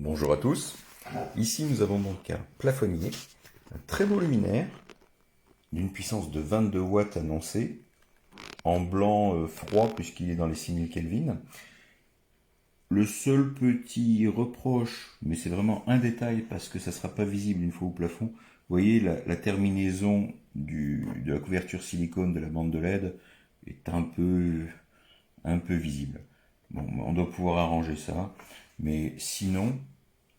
Bonjour à tous, ici nous avons donc un plafonnier, un très beau luminaire, d'une puissance de 22 watts annoncée, en blanc froid puisqu'il est dans les 6000 Kelvin. Le seul petit reproche, mais c'est vraiment un détail parce que ça ne sera pas visible une fois au plafond, vous voyez la terminaison de la couverture silicone de la bande de LED est un peu visible. Bon, on doit pouvoir arranger ça, mais sinon,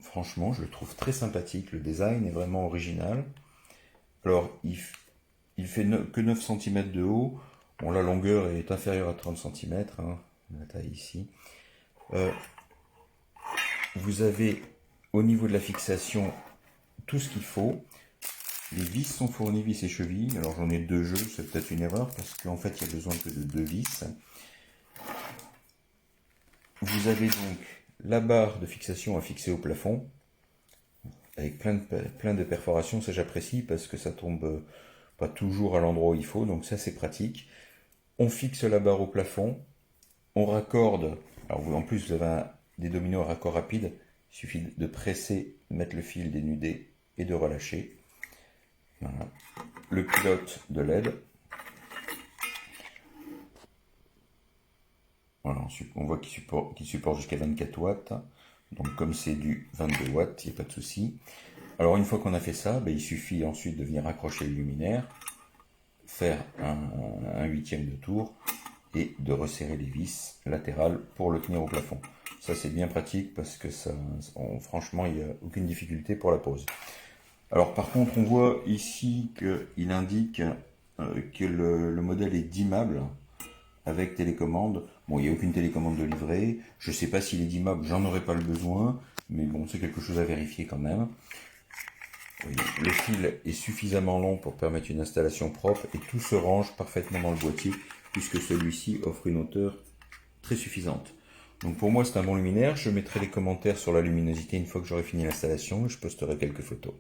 franchement, je le trouve très sympathique. Le design est vraiment original. Alors, il fait que 9 cm de haut. Bon, la longueur est inférieure à 30 cm, hein, la taille ici. Vous avez, au niveau de la fixation, tout ce qu'il faut. Les vis sont fournies, vis et chevilles. Alors, j'en ai deux jeux, c'est peut-être une erreur, parce qu'en fait, il y a besoin que de deux vis. Vous avez donc la barre de fixation à fixer au plafond, avec plein de perforations, ça j'apprécie parce que ça tombe pas toujours à l'endroit où il faut, donc ça c'est pratique. On fixe la barre au plafond, on raccorde, alors en plus vous avez des dominos à raccord rapide, il suffit de presser, de mettre le fil dénudé et de relâcher. Voilà. Le pilote de LED. Voilà, on voit qu'il supporte jusqu'à 24 watts. Donc comme c'est du 22 watts, il n'y a pas de souci. Alors une fois qu'on a fait ça, il suffit ensuite de venir accrocher le luminaire, faire un huitième de tour et de resserrer les vis latérales pour le tenir au plafond. Ça c'est bien pratique parce que franchement il n'y a aucune difficulté pour la pose. Alors par contre on voit ici qu'il indique que le modèle est dimmable avec télécommande. Bon, il n'y a aucune télécommande de livret. Je ne sais pas s'il est dimmable, j'en aurais pas le besoin. Mais bon, c'est quelque chose à vérifier quand même. Oui, le fil est suffisamment long pour permettre une installation propre et tout se range parfaitement dans le boîtier puisque celui-ci offre une hauteur très suffisante. Donc pour moi c'est un bon luminaire. Je mettrai les commentaires sur la luminosité une fois que j'aurai fini l'installation et je posterai quelques photos.